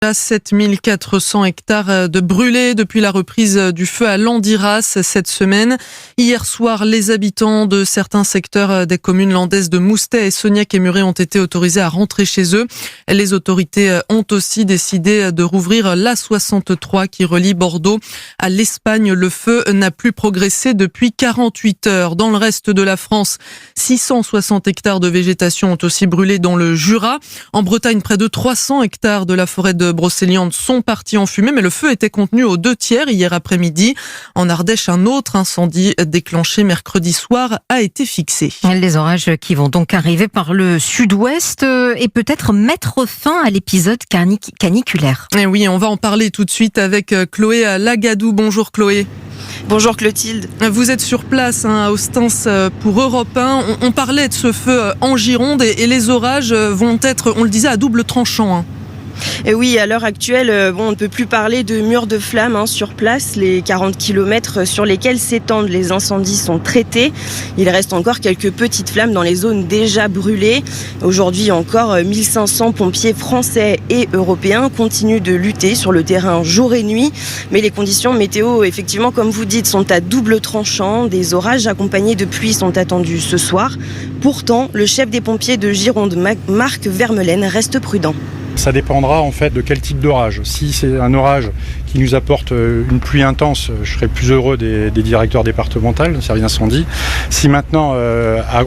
7400 hectares de brûlés depuis la reprise du feu à Landiras cette semaine. Hier soir, les habitants de certains secteurs des communes landaises de Moustet et Sognac et Muret ont été autorisés à rentrer chez eux. Les autorités ont aussi décidé de rouvrir l'A63 qui relie Bordeaux à l'Espagne. Le feu n'a plus progressé depuis 48 heures. Dans le reste de la France, 660 hectares de végétation ont aussi brûlé dans le Jura. En Bretagne, près de 300 hectares de la forêt de Brocéliande sont partis en fumée, mais le feu était contenu aux 2/3 hier après-midi. En Ardèche, un autre incendie déclenché mercredi soir a été fixé. Les orages qui vont donc arriver par le sud-ouest et peut-être mettre fin à l'épisode caniculaire. Et oui, on va en parler tout de suite avec Chloé Lagadou. Bonjour Chloé. Bonjour Clotilde. Vous êtes sur place à Ostens pour Europe 1. On parlait de ce feu en Gironde et les orages vont être, on le disait, à double tranchant. Et oui, à l'heure actuelle, on ne peut plus parler de murs de flammes sur place. Les 40 km sur lesquels s'étendent les incendies sont traités. Il reste encore quelques petites flammes dans les zones déjà brûlées. Aujourd'hui encore, 1500 pompiers français et européens continuent de lutter sur le terrain jour et nuit. Mais les conditions météo, effectivement, comme vous dites, sont à double tranchant. Des orages accompagnés de pluie sont attendus ce soir. Pourtant, le chef des pompiers de Gironde, Marc Vermelaine, reste prudent. Ça dépendra en fait de quel type d'orage. Si c'est un orage qui nous apporte une pluie intense, je serai plus heureux des directeurs départementaux, des services d'incendie. Si maintenant,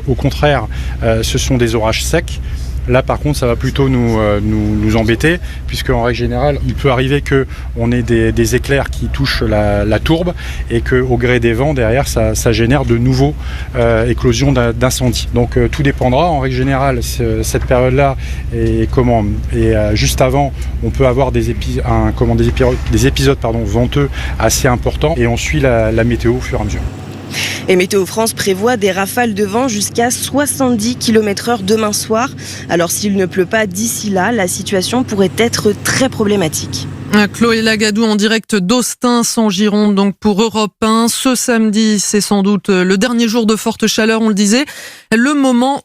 au contraire, ce sont des orages secs, là par contre ça va plutôt nous embêter, puisque en règle générale il peut arriver qu'on ait des éclairs qui touchent la tourbe et qu'au gré des vents derrière ça génère de nouveaux éclosions d'incendies. Donc tout dépendra. En règle générale cette période-là et juste avant on peut avoir des épisodes venteux assez importants et on suit la météo au fur et à mesure. Et Météo France prévoit des rafales de vent jusqu'à 70 km/h demain soir. Alors s'il ne pleut pas d'ici là, la situation pourrait être très problématique. Chloé Lagadou en direct d'Ostens en Gironde, donc pour Europe 1. Ce samedi, c'est sans doute le dernier jour de forte chaleur, on le disait. Le moment